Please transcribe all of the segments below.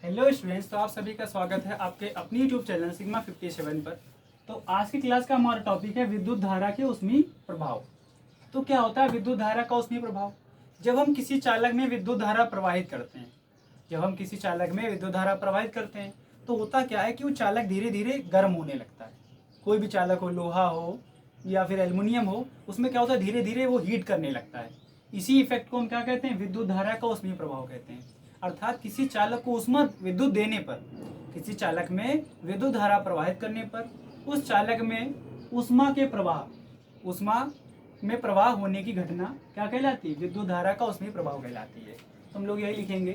Hello students, तो आप सभी का स्वागत है आपके अपनी यूट्यूब चैनल सिग्मा 57 पर। तो आज की क्लास का हमारा टॉपिक है विद्युत धारा के ऊष्मीय प्रभाव। तो क्या होता है विद्युत धारा का ऊष्मीय प्रभाव? जब हम किसी चालक में विद्युत धारा प्रवाहित करते हैं तो होता क्या है कि वो चालक धीरे धीरे गर्म होने लगता है। कोई भी चालक हो, लोहा हो या फिर एल्युमिनियम हो, उसमें क्या होता है धीरे धीरे वो हीट करने लगता है। इसी इफेक्ट को हम क्या कहते हैं? विद्युत धारा का ऊष्मीय प्रभाव कहते हैं। अर्थात किसी चालक को ऊष्मा विद्युत देने पर, किसी चालक में विद्युत धारा प्रवाहित करने पर उस चालक में ऊष्मा में प्रवाह होने की घटना क्या कहलाती है? विद्युत धारा का ऊष्मीय प्रभाव कहलाती है। तो हम लोग यही लिखेंगे।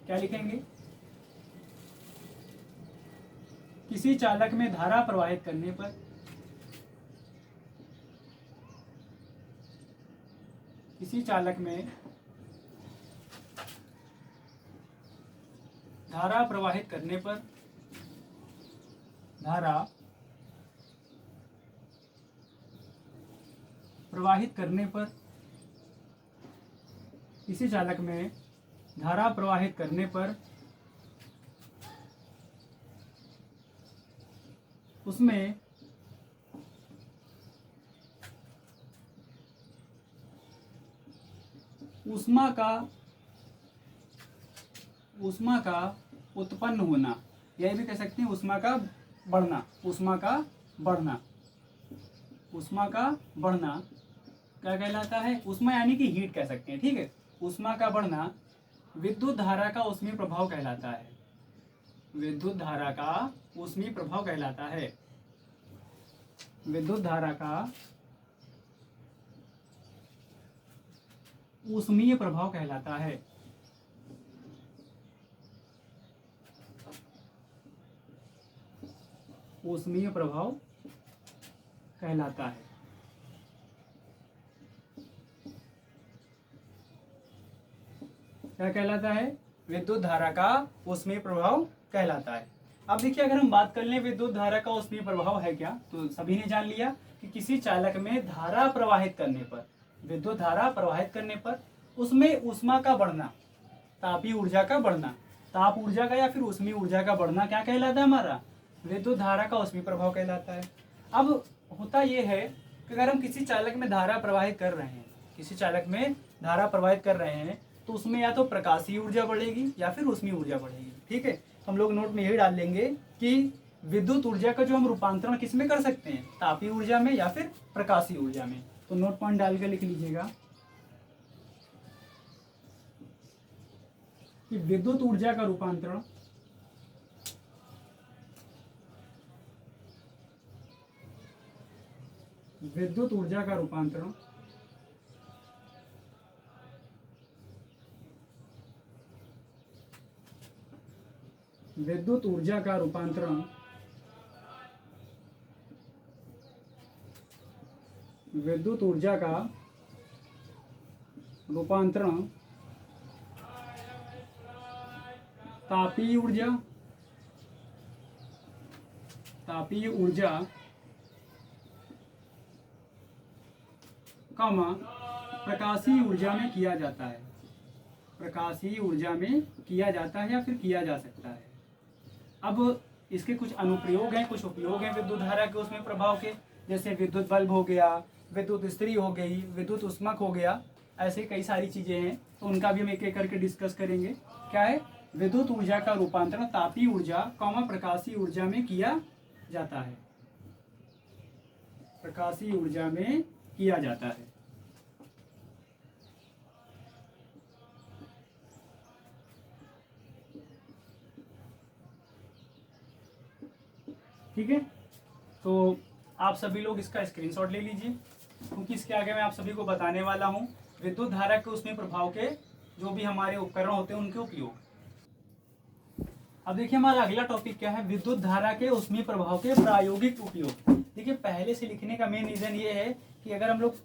क्या लिखेंगे? किसी चालक में धारा प्रवाहित करने पर धारा प्रवाहित करने पर किसी चालक में धारा प्रवाहित करने पर उसमें ऊष्मा का उत्पन्न होना, यह भी कह सकते हैं ऊष्मा का बढ़ना क्या कहलाता है? ऊष्मा यानी कि हीट कह सकते हैं। ठीक है, ऊष्मा का बढ़ना विद्युत धारा का ऊष्मीय प्रभाव कहलाता है। विद्युत धारा का ऊष्मीय प्रभाव कहलाता है। विद्युत धारा का ऊष्मीय प्रभाव कहलाता है। ऊष्मीय प्रभाव कहलाता है। क्या कहलाता है? विद्युत धारा का ऊष्मीय प्रभाव कहलाता है। अब देखिए, अगर हम बात कर लें विद्युत धारा का ऊष्मीय प्रभाव है क्या, तो सभी ने जान लिया कि किसी चालक में धारा प्रवाहित करने पर, विद्युत धारा प्रवाहित करने पर उसमें ऊष्मा का बढ़ना, तापीय ऊर्जा का बढ़ना, ताप ऊर्जा का या फिर ऊष्मीय ऊर्जा का बढ़ना क्या कहलाता है? हमारा विद्युत धारा का ऊष्मीय प्रभाव कहलाता है। अब होता यह है कि अगर हम किसी चालक में धारा प्रवाहित कर रहे हैं तो उसमें या तो प्रकाशीय ऊर्जा बढ़ेगी या फिर ऊष्मीय ऊर्जा बढ़ेगी। ठीक है, हम लोग नोट में यही डाल लेंगे कि विद्युत ऊर्जा का जो हम रूपांतरण किस में कर सकते हैं? तापीय ऊर्जा में या फिर प्रकाशीय ऊर्जा में। तो नोट पॉइंट डाल के लिख लीजिएगा कि विद्युत ऊर्जा का रूपांतरण विद्युत ऊर्जा का रूपांतरण विद्युत ऊर्जा का रूपांतरण तापीय ऊर्जा प्रकाशीय ऊर्जा में किया जाता है। प्रकाशीय ऊर्जा में किया जाता है या फिर किया जा सकता है। अब इसके कुछ अनुप्रयोग हैं, कुछ उपयोग हैं विद्युत धारा के उसमें प्रभाव के, जैसे विद्युत बल्ब हो गया, विद्युत इस्त्री हो गई, विद्युत ऊष्मक हो गया, ऐसे कई सारी चीजें हैं। तो उनका भी हम एक एक करके डिस्कस करेंगे। क्या है? विद्युत ऊर्जा का रूपांतरण तापीय ऊर्जा प्रकाशीय ऊर्जा में किया जाता है। प्रकाशीय ऊर्जा में किया जाता है। ठीक है, तो आप सभी लोग इसका स्क्रीनशॉट ले लीजिए, क्योंकि इसके आगे मैं आप सभी को बताने वाला हूं विद्युत धारा के ऊष्मीय प्रभाव के जो भी हमारे उपकरण होते हैं उनके उपयोग। अब देखिए, हमारा अगला टॉपिक क्या है? विद्युत धारा के ऊष्मीय प्रभाव के प्रायोगिक उपयोग। देखिए, पहले से लिखने का मेन रीजन ये है कि अगर हम लोग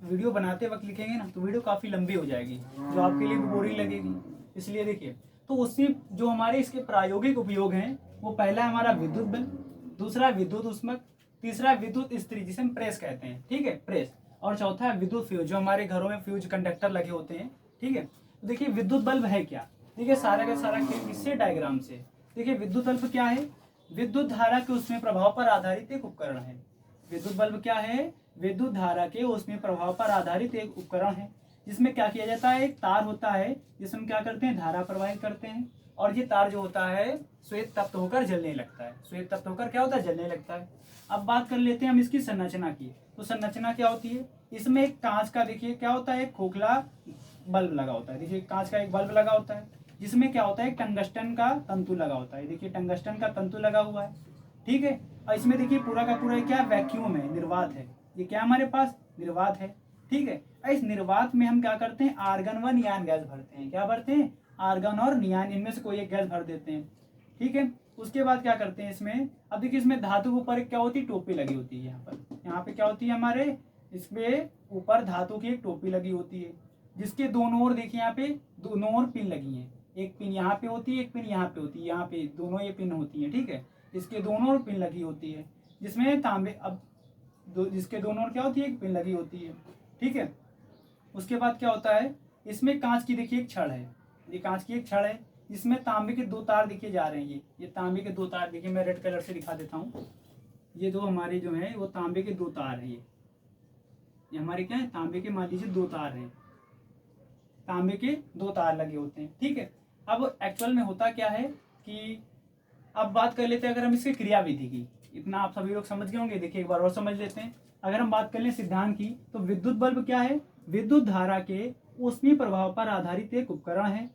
वीडियो बनाते वक्त लिखेंगे ना तो वीडियो काफी लंबी हो जाएगी, जो आपके लिए बोरिंग लगेगी। इसलिए देखिए, तो उससे जो हमारे इसके प्रायोगिक उपयोग हैं, वो पहला हमारा विद्युत बल्ब, दूसरा विद्युत ऊष्मक, तीसरा विद्युत इस्त्री जिसे हम प्रेस कहते हैं। ठीक है, प्रेस। और चौथा विद्युत फ्यूज, जो हमारे घरों में फ्यूज कंडक्टर लगे होते हैं। ठीक है, तो देखिए विद्युत बल्ब है क्या? देखिए सारा का सारा खेल किससे, डायग्राम से। देखिए विद्युत बल्ब क्या है, विद्युत धारा के उसमें प्रभाव पर आधारित एक उपकरण है। विद्युत बल्ब क्या है, विद्युत धारा के उसमें प्रभाव पर आधारित एक उपकरण है, जिसमें क्या किया जाता है, एक तार होता है जिसमें क्या करते हैं, धारा प्रवाहित करते हैं, और ये तार जो होता है श्वेत तप्त होकर जलने लगता है। श्वेत तप्त होकर क्या होता है, जलने लगता है। अब बात कर लेते हैं हम इसकी संरचना की। तो संरचना क्या होती है, इसमें एक कांच का, देखिए क्या होता है, एक खोखला बल्ब लगा होता है। देखिए कांच का एक बल्ब लगा होता है, जिसमें क्या होता है, एक टंगस्टन का तंतु लगा होता है। देखिए टंगस्टन का तंतु लगा हुआ है, ठीक है। और इसमें देखिए पूरा का पूरा क्या वैक्यूम है, निर्वात है। ये क्या हमारे पास, निर्वात है, ठीक है। इस निर्वात में हम क्या करते हैं, आर्गन व नियान गैस भरते हैं। क्या भरते हैं, आर्गन और नियान, इनमें से कोई एक गैस भर देते हैं, ठीक है। उसके बाद क्या करते हैं इसमें, अब देखिए इसमें धातु के ऊपर क्या होती है, टोपी लगी होती है। यहाँ पे क्या होती है हमारे, इसमें ऊपर धातु की एक टोपी लगी होती है, जिसके दोनों ओर देखिए यहाँ पे दोनों ओर पिन लगी हैं। एक पिन यहाँ पे होती है, एक पिन यहाँ पे होती है, यहाँ पे दोनों ये पिन होती है, ठीक है। इसके दोनों ओर पिन लगी होती है, जिसमें तांबे, अब जिसके दोनों ओर क्या होती है, एक पिन लगी होती है, ठीक है। उसके बाद क्या होता है, इसमें कांच की देखिए एक छड़ है, ये कांच की एक छड़ है, जिसमें तांबे के दो तार दिखे जा रहे हैं। ये तांबे के दो तार, देखिए मैं रेड कलर से दिखा देता हूँ। ये दो हमारे जो है वो तांबे के दो तार है। ये हमारे क्या है, तांबे के, मान लीजिए दो तार हैं, तांबे के दो तार लगे होते हैं, ठीक है। अब एक्चुअल में होता क्या है कि अब बात कर लेते हैं अगर हम इसकी क्रियाविधि की। इतना आप सभी लोग समझ गए होंगे, देखिए एक बार और समझ लेते हैं। अगर हम बात कर लें सिद्धांत की, तो विद्युत बल्ब क्या है, विद्युत धारा के ऊष्मीय प्रभाव पर आधारित एक उपकरण है।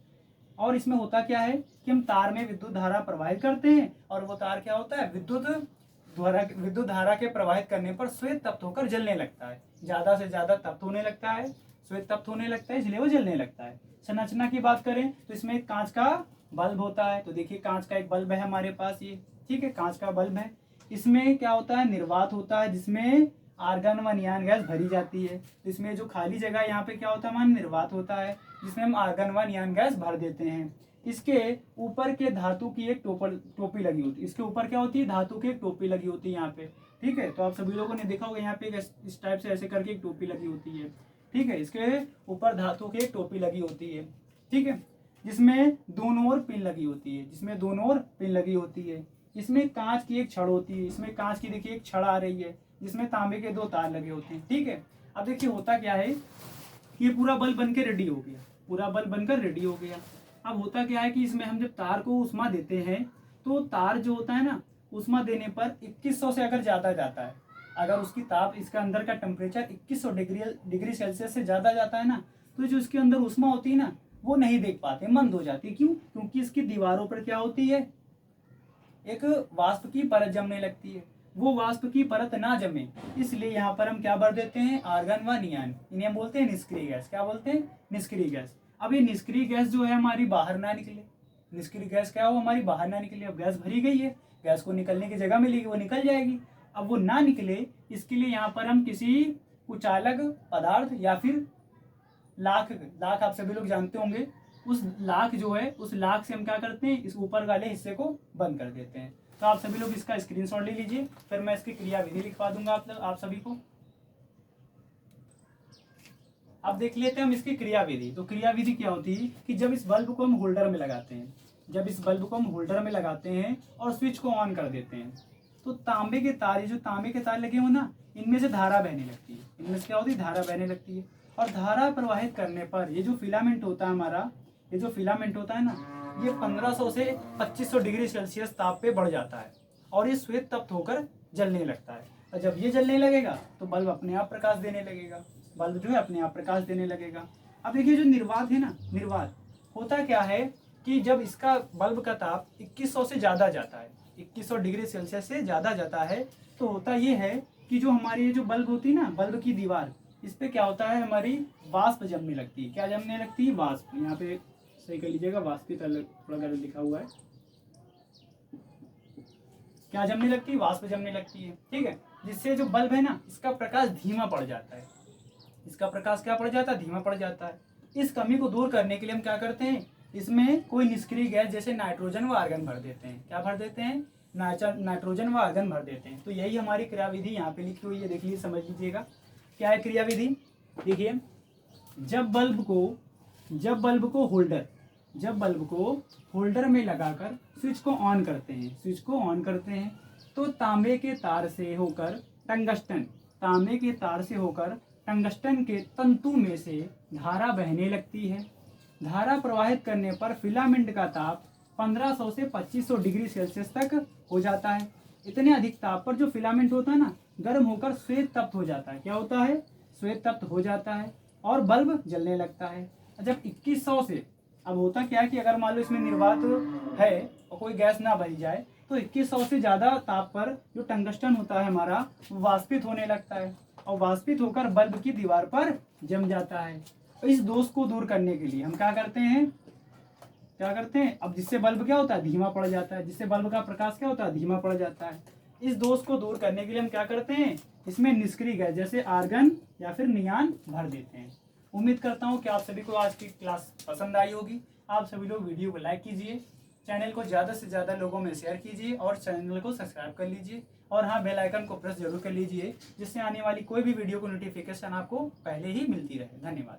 और इसमें होता क्या है कि हम तार में विद्युत धारा प्रवाहित करते हैं, और वो तार क्या होता है, विद्युत धारा के प्रवाहित करने पर श्वेत तप्त होकर जलने लगता है। ज्यादा से ज्यादा तप्त होने लगता है, श्वेत तप्त होने लगता है, इसलिए वो जलने लगता है। संरचना की बात करें तो इसमें एक कांच का बल्ब होता है। तो देखिए कांच का एक बल्ब है हमारे पास, ये ठीक है, कांच का बल्ब है। इसमें क्या होता है, निर्वात होता है, जिसमें आर्गन व नियान गैस भरी जाती है। तो इसमें जो खाली जगह यहाँ पे क्या होता है, हमारा निर्वात होता है, जिसमें हम आर्गन व नियान गैस भर देते हैं। इसके ऊपर के धातु की एक टोपी लगी होती है। इसके ऊपर क्या होती है, धातु की एक टोपी लगी होती है यहाँ पे, ठीक है। तो आप सभी लोगों ने देखा होगा यहाँ पे इस टाइप से ऐसे करके एक टोपी लगी होती है, ठीक है। इसके ऊपर धातु की एक टोपी लगी होती है, ठीक है, जिसमें दोनों ओर पिन लगी होती है, जिसमें दोनों ओर पिन लगी होती है। इसमें कांच की एक छड़ होती है, इसमें कांच की देखिए एक छड़ आ रही है, जिसमें तांबे के दो तार लगे होते हैं, ठीक है। अब देखिए होता क्या है, ये पूरा बल्ब बनकर रेडी हो गया, पूरा बल्ब बनकर रेडी हो गया। अब होता क्या है कि इसमें हम जब तार को उष्मा देते हैं, तो तार जो होता है ना, उष्मा देने पर 2100 से अगर ज़्यादा जाता है, अगर उसकी ताप, इसका अंदर का टेम्परेचर 2100 डिग्री सेल्सियस से ज़्यादा जाता है ना, तो जो इसके अंदर उष्मा होती है ना, वो नहीं देख पाते, मंद हो जाती है। क्यों, क्योंकि इसकी दीवारों पर क्या होती है, एक वाष्प की परत जमने लगती है। वो वाष्प की परत ना जमे, इसलिए यहाँ पर हम क्या भर देते हैं, आर्गन व नियान। इन्हें हम बोलते हैं निष्क्रिय गैस। क्या बोलते हैं, निष्क्रिय गैस। अब ये निष्क्रिय गैस जो है हमारी बाहर ना निकले, निष्क्रिय गैस क्या हो, हमारी बाहर ना निकले। अब गैस भरी गई है, गैस को निकलने की जगह मिलेगी, वो निकल जाएगी। अब वो ना निकले, इसके लिए यहाँ पर हम किसी कुचालक पदार्थ या फिर लाख आप सभी लोग जानते होंगे, उस लाख जो है, उस लाख से हम क्या करते हैं, इस ऊपर वाले हिस्से को बंद कर देते हैं। तो आप सभी लोग इसका स्क्रीनशॉट ले लीजिए, फिर मैं इसकी क्रियाविधि लिखवा दूंगा आप सभी को। अब देख लेते हैं हम इसकी क्रियाविधि। तो क्रियाविधि क्या होती है कि जब इस बल्ब को हम होल्डर में लगाते हैं, जब इस बल्ब को हम होल्डर में लगाते हैं और स्विच को ऑन कर देते हैं, तो तांबे के तार, ये जो तांबे के तार लगे हो ना, इनमें से धारा बहने लगती है। इनमें से क्या होती है, धारा बहने लगती है। और धारा प्रवाहित करने पर ये जो फिलामेंट होता है हमारा, ये जो फिलामेंट होता है ना, ये 1500 से 2500 डिग्री सेल्सियस ताप पे बढ़ जाता है, और ये श्वेत तप्त होकर जलने लगता है। और जब ये जलने लगेगा तो बल्ब अपने आप प्रकाश देने लगेगा, बल्ब जो है अपने आप प्रकाश देने लगेगा। अब देखिए जो निर्वात है ना, निर्वात होता क्या है कि जब इसका बल्ब का ताप 2100 से ज़्यादा जाता है, 2100 डिग्री सेल्सियस से ज़्यादा जाता है, तो होता ये है कि जो हमारी ये जो बल्ब होती है ना, बल्ब की दीवार, इस पे क्या होता है, हमारी वाष्प जमने लगती है। क्या जमने लगती है, वाष्प। यहाँ पे सही कर लीजिएगा, वाष्प की तरह थोड़ा गलत लिखा हुआ है। क्या जमने लगती है, वाष्प जमने लगती है, ठीक है। जिससे जो बल्ब है ना, इसका प्रकाश धीमा पड़ जाता है, इसका प्रकाश क्या पड़ जाता है, धीमा पड़ जाता है। इस कमी को दूर करने के लिए हम क्या करते हैं, इसमें कोई निष्क्रिय गैस जैसे नाइट्रोजन व आर्गन भर देते हैं। क्या भर देते हैं, नाइट्रोजन व आर्गन भर देते हैं। तो यही हमारी क्रियाविधि यहाँ पे लिखी हुई है, देख लीजिए, समझ लीजिएगा क्या है क्रियाविधि। देखिए जब बल्ब को जब बल्ब को होल्डर में लगाकर स्विच को ऑन करते हैं तो तांबे के तार से होकर टंगस्टन के तंतु में से धारा बहने लगती है। धारा प्रवाहित करने पर फिलामेंट का ताप 1500 से 2500 डिग्री सेल्सियस तक हो जाता है। इतने अधिक ताप पर जो फिलामेंट होता है ना, गर्म होकर श्वेत तप्त हो जाता है। क्या होता है? श्वेत तप्त हो जाता है और बल्ब जलने लगता है। जब 2100 से, अब होता क्या है कि अगर मान लो इसमें निर्वात है और कोई गैस ना भरी जाए तो 2100 से ज़्यादा ताप पर जो टंगस्टन होता है हमारा, वो वाष्पित होने लगता है और वाष्पित होकर बल्ब की दीवार पर जम जाता है। इस दोष को दूर करने के लिए हम क्या करते हैं, अब जिससे बल्ब क्या होता है, धीमा पड़ जाता है, जिससे बल्ब का प्रकाश क्या होता है, धीमा पड़ जाता है। इस दोष को दूर करने के लिए हम क्या करते हैं, इसमें निष्क्रिय गैस जैसे आर्गन या फिर नियान भर देते हैं। उम्मीद करता हूँ कि आप सभी को आज की क्लास पसंद आई होगी। आप सभी लोग वीडियो को लाइक कीजिए, चैनल को ज़्यादा से ज़्यादा लोगों में शेयर कीजिए और चैनल को सब्सक्राइब कर लीजिए और हाँ, बेल आइकन को प्रेस जरूर कर लीजिए, जिससे आने वाली कोई भी वीडियो को नोटिफिकेशन आपको पहले ही मिलती रहे। धन्यवाद।